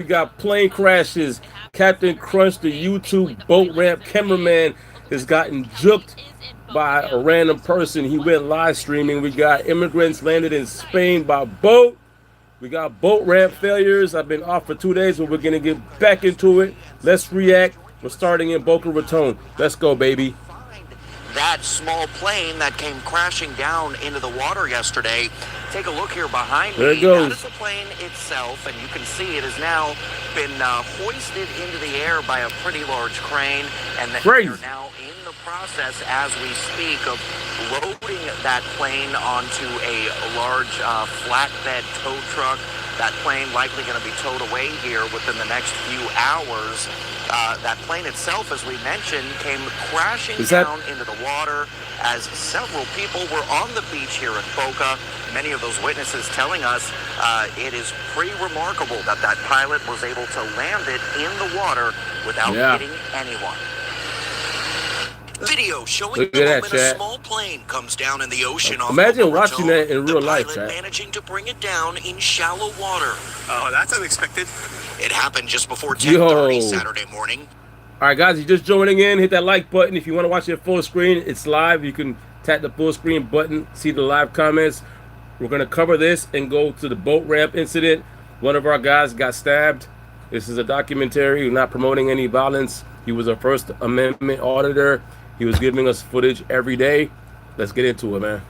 We got plane crashes. Captain Crunch, the YouTube boat ramp cameraman, has gotten juked by a random person. He went live streaming. We got immigrants landed in Spain by boat. We got boat ramp failures. I've been off for 2 days, but we're going to get back into it. Let's react. We're starting in Boca Raton. Let's go, baby. That small plane that came crashing down into the water yesterday. Take a look here behind me. There it goes. That is the plane itself, and you can see it has now been hoisted into the air by a pretty large crane, and they're now in the process as we speak of loading that plane onto a large flatbed tow truck. That plane likely going to be towed away here within the next few hours. That plane itself, as we mentioned, came crashing down into the water as several people were on the beach here in Boca. Many of those witnesses telling us it is pretty remarkable that that pilot was able to land it in the water without hitting anyone. Video showing the moment a small plane comes down in the ocean. Imagine watching that in real life, Chat. Managing to bring it down in shallow water. Oh, that's unexpected. It happened just before 10:30 Saturday morning. All right, guys, you're just joining in. Hit that like button if you want to watch it full screen. It's live. You can tap the full screen button, see the live comments. We're going to cover this and go to the boat ramp incident. One of our guys got stabbed. This is a documentary. We're not promoting any violence. He was a First Amendment auditor. He was giving us footage every day. Let's get into it, man.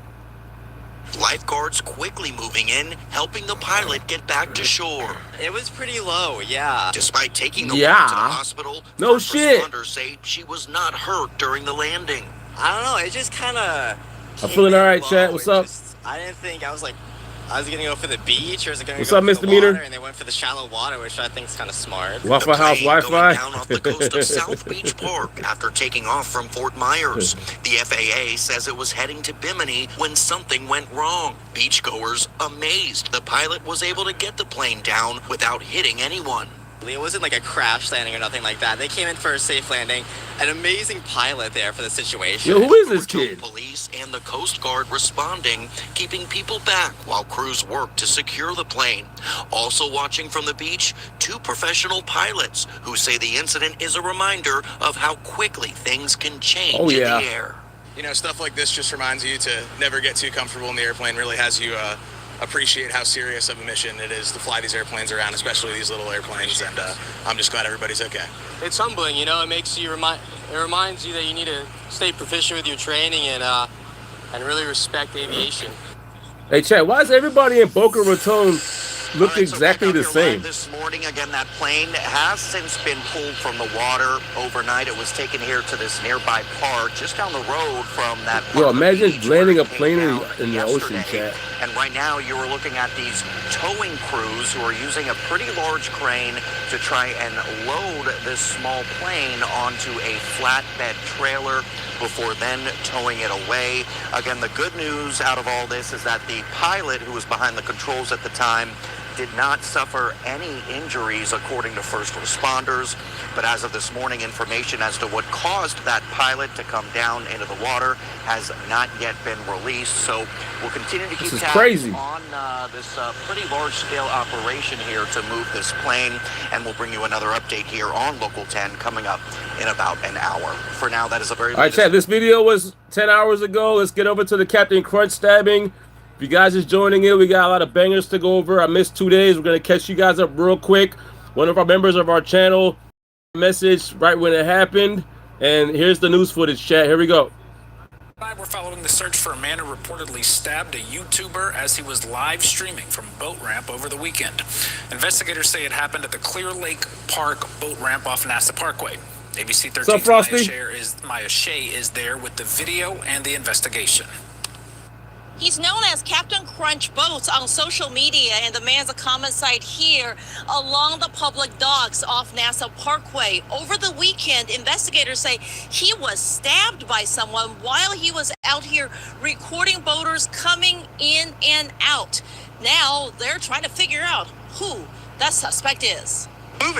Lifeguards quickly moving in, helping the pilot get back to shore. It was pretty low, yeah. Despite taking the woman to the hospital, responders say she was not hurt during the landing. I don't know, it just kind of... I'm feeling all right, chat. What's up? I didn't think, I was like, I was going to go for the beach, or was it going to What's go up, for the misdemeanor? water, and they went for the shallow water, which I think is kind of smart. Waffle House Wi-Fi? Down off the coast of South Beach Park after taking off from Fort Myers. The FAA says it was heading to Bimini when something went wrong. Beachgoers amazed the pilot was able to get the plane down without hitting anyone. It wasn't like a crash landing or nothing like that. They came in for a safe landing. An amazing pilot there for the situation. Yo, who is this kid? Police and the Coast Guard responding, keeping people back while crews work to secure the plane. Also watching from the beach, 2 professional pilots who say the incident is a reminder of how quickly things can change in the air. You know, stuff like this just reminds you to never get too comfortable in the airplane. Really has you appreciate how serious of a mission it is to fly these airplanes around, especially these little airplanes, and I'm just glad everybody's okay. It's humbling, you know. It makes you it reminds you that you need to stay proficient with your training and really respect aviation. Hey, Chad, why is everybody in Boca Raton look exactly the same? This morning, again, that plane has since been pulled from the water overnight. It was taken here to this nearby park just down the road from that. Yo, imagine landing a plane in the ocean, Chad. And right now, you are looking at these towing crews who are using a pretty large crane to try and load this small plane onto a flatbed trailer before then towing it away. Again, the good news out of all this is that the pilot who was behind the controls at the time did not suffer any injuries according to first responders. But as of this morning, information as to what caused that pilot to come down into the water has not yet been released. So we'll continue to keep tabs on this pretty large-scale operation here to move this plane, and we'll bring you another update here on Local 10 coming up in about an hour. For now, that is a very... All right, Chad, this video was 10 hours ago. Let's get over to the Captain Crunch stabbing. If you guys is joining in, we got a lot of bangers to go over. I missed 2 days. We're going to catch you guys up real quick. One of our members of our channel message right when it happened. And here's the news footage, chat. Here we go. We're following the search for a man who reportedly stabbed a YouTuber as he was live streaming from a boat ramp over the weekend. Investigators say it happened at the Clear Lake Park boat ramp off NASA Parkway. ABC 13's Maya Shea is there with the video and the investigation. He's known as Captain Crunch Boats on social media, and the man's a common sight here along the public docks off NASA Parkway. Over the weekend, investigators say he was stabbed by someone while he was out here recording boaters coming in and out. Now they're trying to figure out who that suspect is.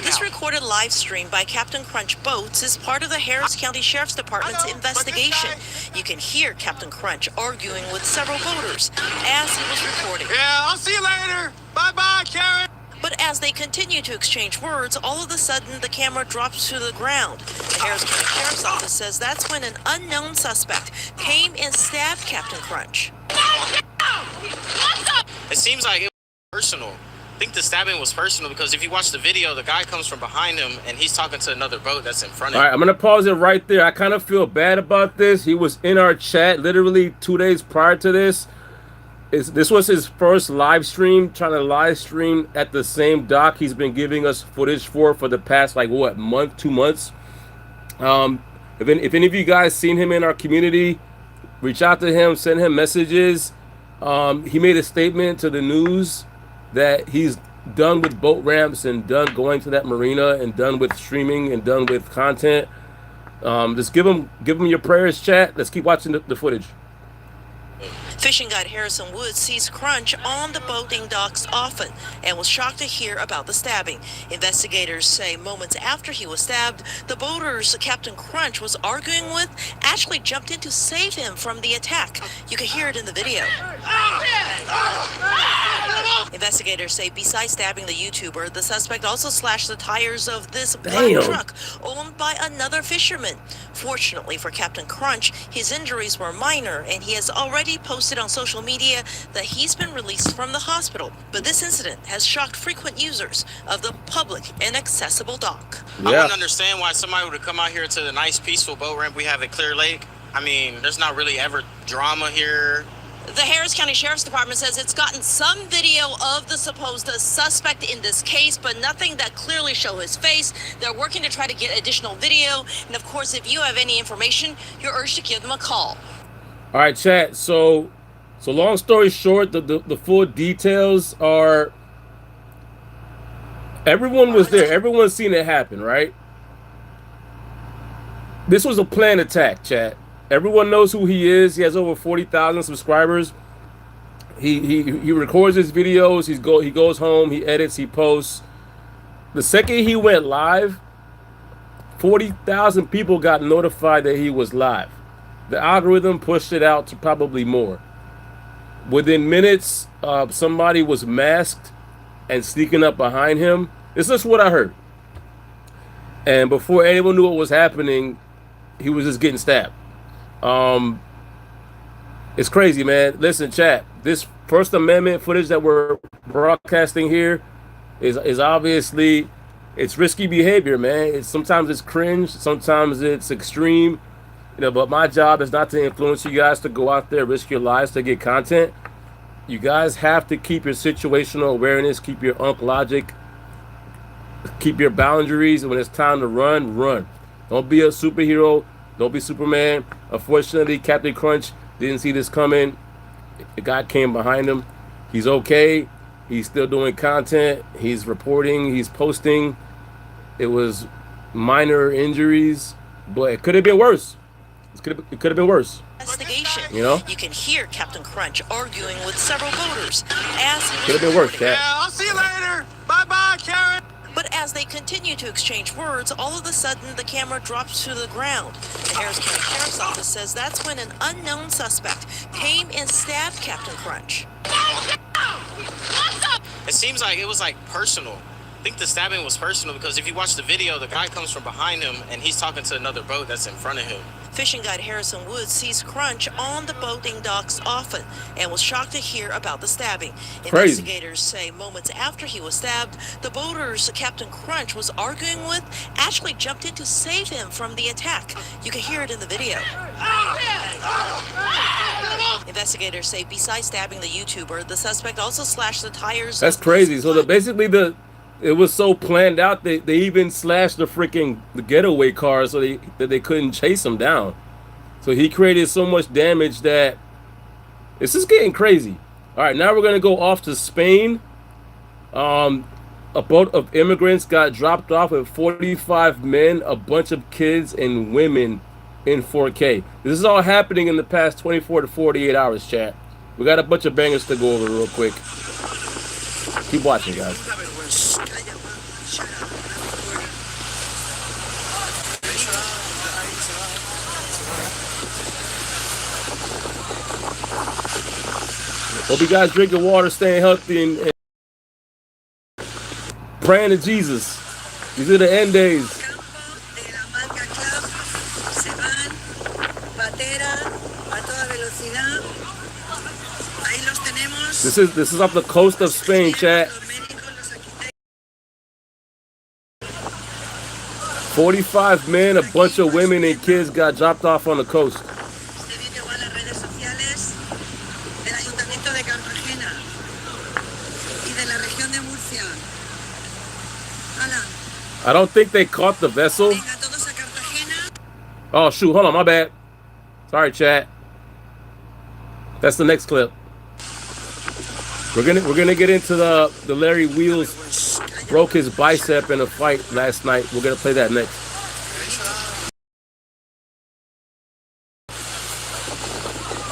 This recorded live stream by Captain Crunch Boats is part of the Harris County Sheriff's Department's investigation. You can hear Captain Crunch arguing with several boaters as he was recording. Yeah, I'll see you later. Bye-bye, Karen. But as they continue to exchange words, all of a sudden the camera drops to the ground. The Harris County Sheriff's Office says that's when an unknown suspect came and stabbed Captain Crunch. It seems like it was personal. I think the stabbing was personal because if you watch the video, the guy comes from behind him and he's talking to another boat that's in front of him. All right, I'm going to pause it right there. I kind of feel bad about this. He was in our chat literally 2 days prior to this. This was his first live stream, trying to live stream at the same dock he's been giving us footage for the past, like, what, month, 2 months? If any of you guys seen him in our community, reach out to him, send him messages. He made a statement to the news that he's done with boat ramps and done going to that marina and done with streaming and done with content. Just give him your prayers, chat. Let's keep watching the footage. Fishing guide Harrison Woods sees Crunch on the boating docks often and was shocked to hear about the stabbing. Investigators say moments after he was stabbed, the boaters Captain Crunch was arguing with actually jumped in to save him from the attack. You can hear it in the video. Investigators say besides stabbing the YouTuber, the suspect also slashed the tires of this black truck owned by another fisherman. Fortunately for Captain Crunch, his injuries were minor and he has already posted on social media that he's been released from the hospital. But this incident has shocked frequent users of the public and accessible dock. I wouldn't understand why somebody would come out here to the nice, peaceful boat ramp we have at Clear Lake. I mean, there's not really ever drama here. The Harris County Sheriff's Department says it's gotten some video of the supposed suspect in this case, but nothing that clearly show his face. They're working to try to get additional video. And of course, if you have any information, you're urged to give them a call. All right, chat. So long story short, the full details are everyone was there. Everyone's seen it happen, right? This was a planned attack, chat. Everyone knows who he is. He has over 40,000 subscribers. He records his videos. He goes home. He edits. He posts. The second he went live, 40,000 people got notified that he was live. The algorithm pushed it out to probably more. Within minutes, somebody was masked and sneaking up behind him. This is what I heard. And before anyone knew what was happening, he was just getting stabbed. It's crazy, man. Listen, chat, this First Amendment footage that we're broadcasting here is obviously, it's risky behavior, man. Sometimes it's cringe, sometimes it's extreme, but my job is not to influence you guys to go out there, risk your lives to get content. You guys have to keep your situational awareness, keep your Unk Logic, keep your boundaries, and when it's time to run, run. Don't be a superhero. Don't be Superman. Unfortunately, Captain Crunch didn't see this coming. The guy came behind him. He's okay. He's still doing content. He's reporting. He's posting. It was minor injuries, but it could have been worse. It could have been worse. Investigation. You can hear Captain Crunch arguing with several voters as he could have been worse, Cat. Yeah, I'll see you later. Bye-bye, Karen. But as they continue to exchange words, all of a sudden the camera drops to the ground. The Harris County Sheriff's Office says that's when an unknown suspect came and stabbed Captain Crunch. It seems like it was like personal. I think the stabbing was personal because if you watch the video, the guy comes from behind him and he's talking to another boat that's in front of him. Fishing guide Harrison Woods sees Crunch on the boating docks often and was shocked to hear about the stabbing. Crazy. Investigators say moments after he was stabbed, the boaters Captain Crunch was arguing with actually jumped in to save him from the attack. You can hear it in the video. Investigators say besides stabbing the YouTuber, the suspect also slashed the tires. That's crazy. So it was so planned out that they even slashed the getaway car so that they couldn't chase him down. So he created so much damage that this is getting crazy. All right, now we're gonna go off to Spain. A boat of immigrants got dropped off with 45 men, a bunch of kids and women in 4K. This is all happening in the past 24 to 48 hours, chat. We got a bunch of bangers to go over real quick. Keep watching, guys. Hope you guys drink your water, staying healthy, and praying to Jesus. These are the end days. This is off the coast of Spain, chat. 45 men, a bunch of women and kids got dropped off on the coast. I don't think they caught the vessel. Oh shoot, hold on, my bad. Sorry, chat. That's the next clip. We're gonna get into the Larry Wheels broke his bicep in a fight last night. We're gonna play that next.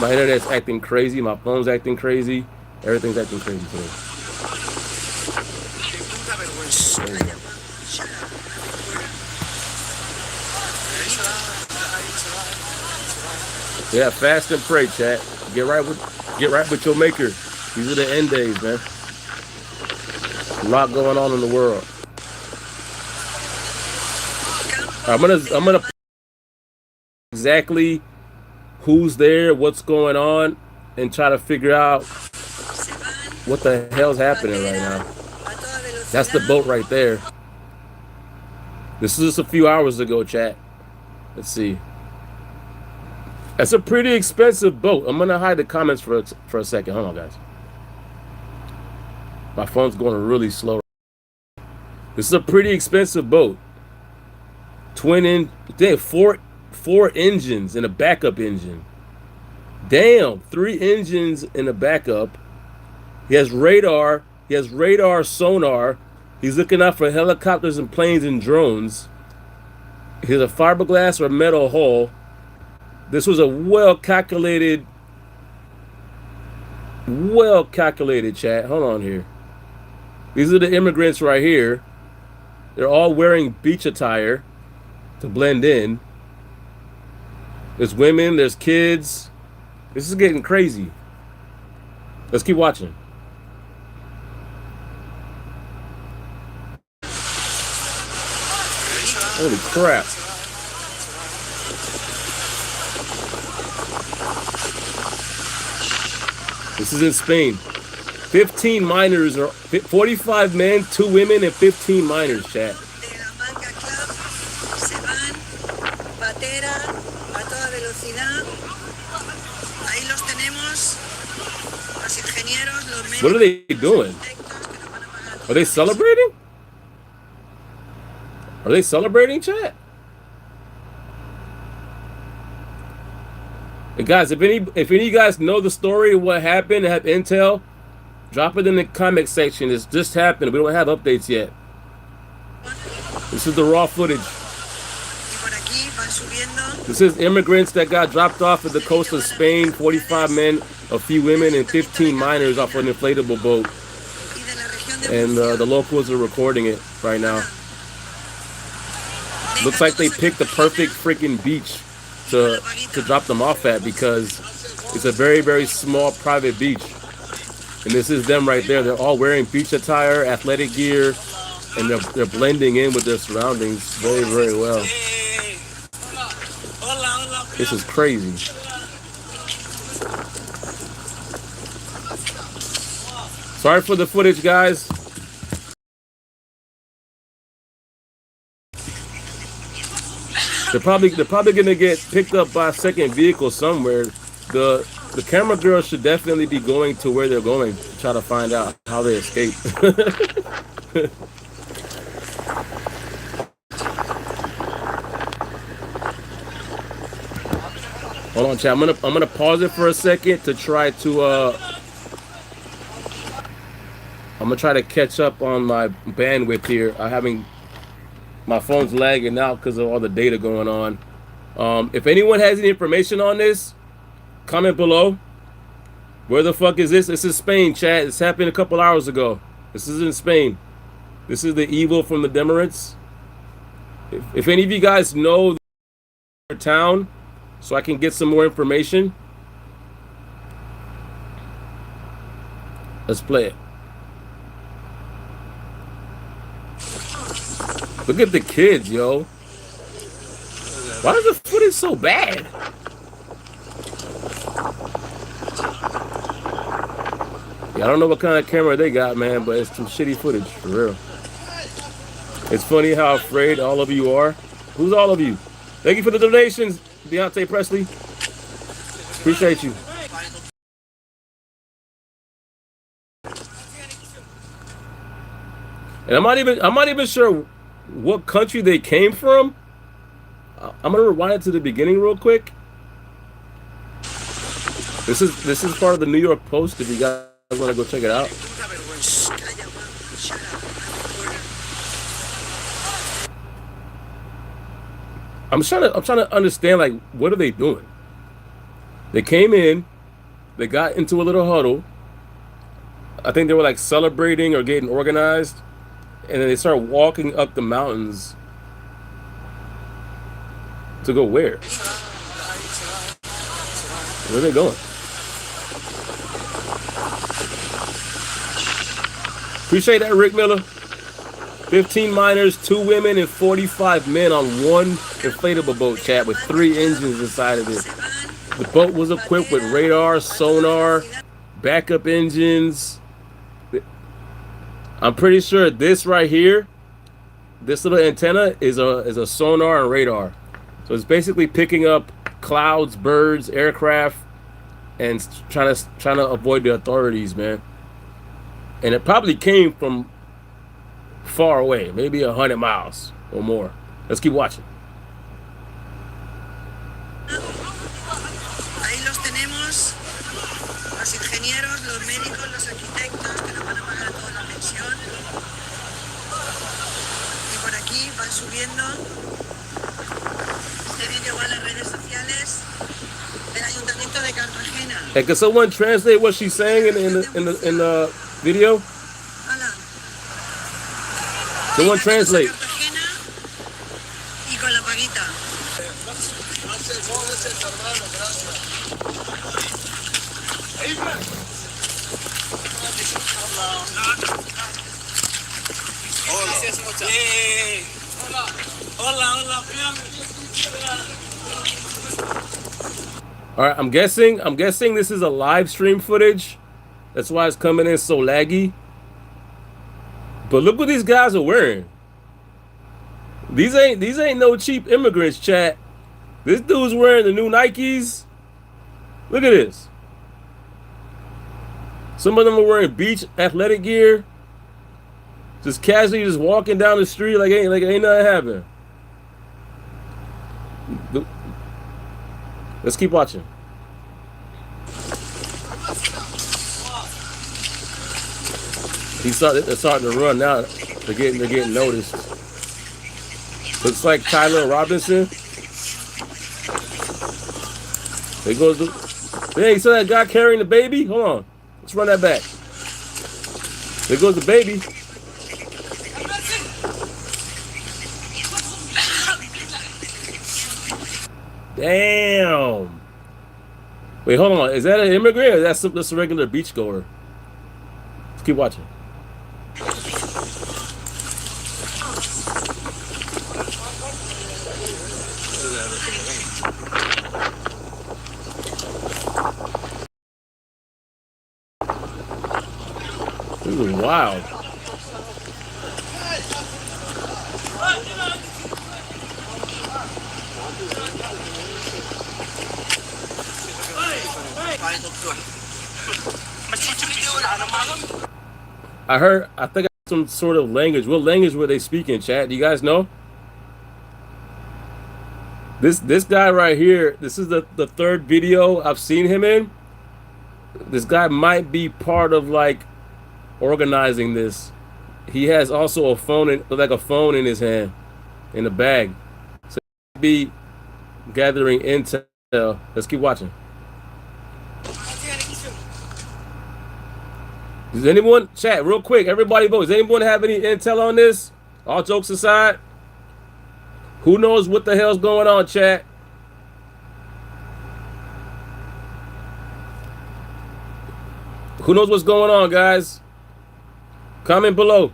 My internet's acting crazy. My phone's acting crazy. Everything's acting crazy today. Yeah, fast and pray, chat. Get right with your maker. These are the end days, man. A lot going on in the world. I'm gonna exactly who's there, what's going on, and try to figure out what the hell's happening right now. That's the boat right there. This is just a few hours ago, chat. Let's see. That's a pretty expensive boat. I'm gonna hide the comments for a second. Hold on, guys. My phone's going really slow. This is a pretty expensive boat. Four engines and a backup engine. Damn, 3 engines and a backup. He has radar. He has radar, sonar. He's looking out for helicopters and planes and drones. He has a fiberglass or metal hull. This was a well-calculated chat. Hold on here. These are the immigrants right here. They're all wearing beach attire to blend in. There's women, there's kids. This is getting crazy. Let's keep watching. Holy crap. This is in Spain. 15 minors, or 45 men, 2 women, and 15 minors, chat. What are they doing? Are they celebrating? Are they celebrating, chat? And guys, if any of you guys know the story of what happened and have intel, drop it in the comment section. It's just happened. We don't have updates yet. This is the raw footage. This is immigrants that got dropped off at the coast of Spain. 45 men, a few women, and 15 minors off an inflatable boat. And the locals are recording it right now. Looks like they picked the perfect freaking beach to drop them off at, because it's a very, very small private beach. And this is them right there. They're all wearing beach attire, athletic gear, and they're blending in with their surroundings very, very well. This is crazy. Sorry for the footage, guys. They're probably gonna get picked up by a second vehicle somewhere. The camera girl should definitely be going to where they're going to try to find out how they escaped. Hold on, chat. I'm gonna pause it for a second to try to I'm gonna try to catch up on my bandwidth here. My phone's lagging out because of all the data going on. If anyone has any information on this, comment below. Where the fuck is this? This is Spain, chat. This happened a couple hours ago. This is in Spain. This is the evil from the Immigrants. If any of you guys know the town, so I can get some more information, let's play it. Look at the kids, yo. Why is the footage so bad? Yeah, I don't know what kind of camera they got, man, but it's some shitty footage, for real. It's funny how afraid all of you are. Who's all of you? Thank you for the donations, Deontay Presley. Appreciate you. And I'm not even sure what country they came from. I'm gonna rewind it to the beginning real quick. This is part of the New York Post. If you guys want to go check it out. I'm trying to understand, like, what are they doing? They came in, they got into a little huddle. I think they were like celebrating or getting organized, and then they started walking up the mountains to go where? Where are they going? Appreciate that, Rick Miller. 15 miners, 2 women, and 45 men on one inflatable boat, chat, with 3 engines inside of it. The boat was equipped with radar, sonar, backup engines. I'm pretty sure this right here, this little antenna is a sonar and radar. So it's basically picking up clouds, birds, aircraft, and trying to avoid the authorities, man. And it probably came from far away, maybe 100 miles or more. Let's keep watching. Ahí los tenemos, los ingenieros, los médicos, los arquitectos que nos van a pagar toda la pensión. Y por aquí van subiendo. Este vídeo va a las redes sociales del Ayuntamiento de Cartagena. Hey, can someone translate what she's saying in the video? Someone translate. Y con la paguita. All right, I'm guessing this is a live stream footage. That's why it's coming in so laggy. But look what these guys are wearing. These ain't no cheap immigrants, chat. This dude's wearing the new Nikes. Look at this. Some of them are wearing beach athletic gear. Just casually just walking down the street like ain't nothing happened. Let's keep watching. They're starting to run now. They're getting noticed. Looks like Tyler Robinson. There goes the. Hey, you saw that guy carrying the baby? Hold on. Let's run that back. There goes the baby. Damn. Wait, hold on. Is that an immigrant or that's a regular beachgoer? Let's keep watching. This is wild. I think I some sort of language. What language were they speaking, chat? Do you guys know? This guy right here, this is the third video I've seen him in. This guy might be part of like organizing this. He has also a phone in his hand, in the bag. So he might be gathering intel. Let's keep watching. Does anyone, chat real quick, everybody vote. Does anyone have any intel on this? All jokes aside, who knows what the hell's going on, chat? Who knows what's going on, guys? Comment below.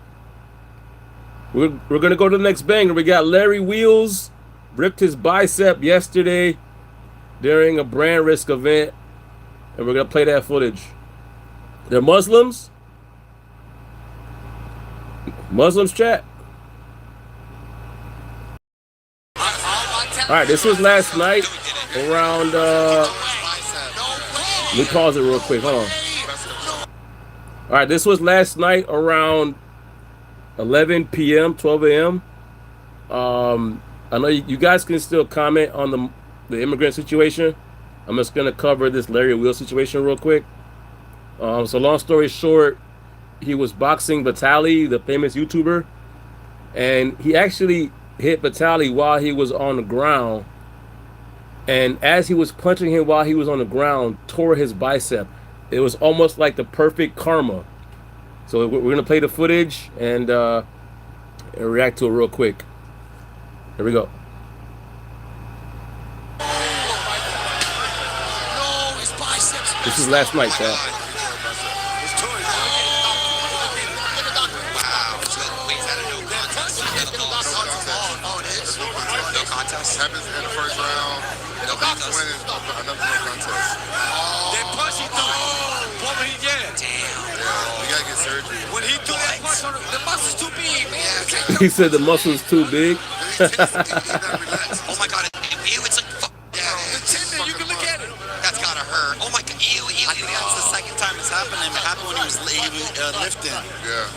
We're gonna go to the next banger. We got Larry Wheels ripped his bicep yesterday during a brand risk event, and we're gonna play that footage. They're Muslims. Muslims chat. All right, this was last night around. Let me pause it real quick. Hold on. All right, this was last night around 11 p.m., 12 a.m. I know you guys can still comment on the immigrant situation. I'm just gonna cover this Larry Wheels situation real quick. So long story short, he was boxing Vitaly, the famous YouTuber, and he actually hit Vitaly while he was on the ground. And as he was punching him while he was on the ground, tore his bicep. It was almost like the perfect karma. So we're gonna play the footage and react to it real quick. Here we go. This is last night, chat. Happens in the first round. No contest. Winning another no contest. That punch he threw. Damn. You gotta get surgery. When he threw that punch on the muscle's too big, man. He said the muscle's too big. Oh my god, ew, it's like The tendon, you can look at it. that's gotta hurt. Oh my god, ew, ew, I think that's the second time it's happened. It happened when he was lifting. Yeah.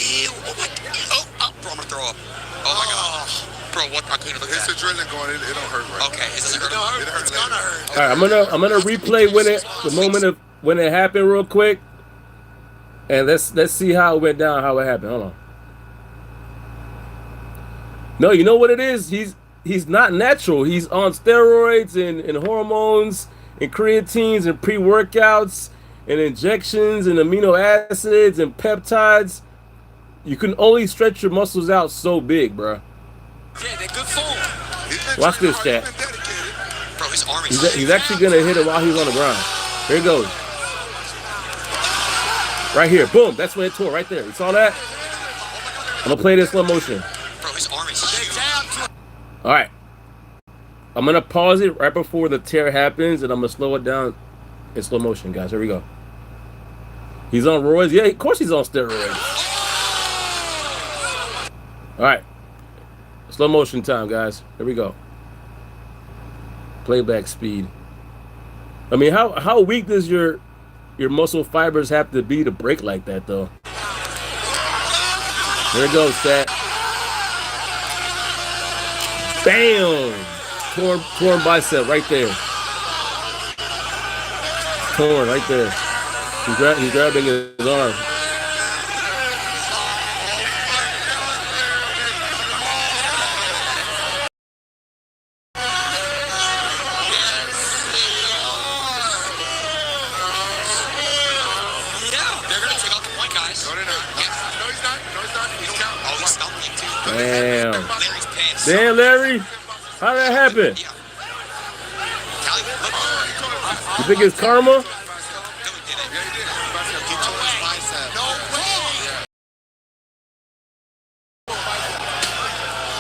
ew, oh my god, bro, I'm gonna throw up. Oh my god. Bro, what? I couldn't look His at that. adrenaline going, it don't hurt right. Okay, it doesn't hurt. It hurts later. All right, I'm gonna replay the moment of when it happened real quick, and let's see how it went down, how it happened. Hold on. No, you know what it is? He's not natural. He's on steroids and hormones and creatines and pre-workouts and injections and amino acids and peptides. You can only stretch your muscles out so big, bro. Yeah, they're good form. Watch this, chat. Bro, his arm is He's actually gonna hit it while he's on the ground. Here it goes. Right here, boom. That's when it tore. Right there. You saw that? I'm gonna play this slow motion. Bro, his arm is huge. All right. I'm gonna pause it right before the tear happens, and I'm gonna slow it down in slow motion, guys. Here we go. He's on roids. Yeah, of course he's on steroids. All right. Slow motion time, guys. Here we go. Playback speed. I mean, how weak does your muscle fibers have to be to break like that, though? Here it goes, chat. Bam! Torn bicep right there. Torn right there. He's grabbing his arm. Damn. Damn, Larry. How did that happen? You think it's karma?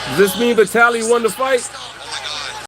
Does this mean Vitaly won the fight?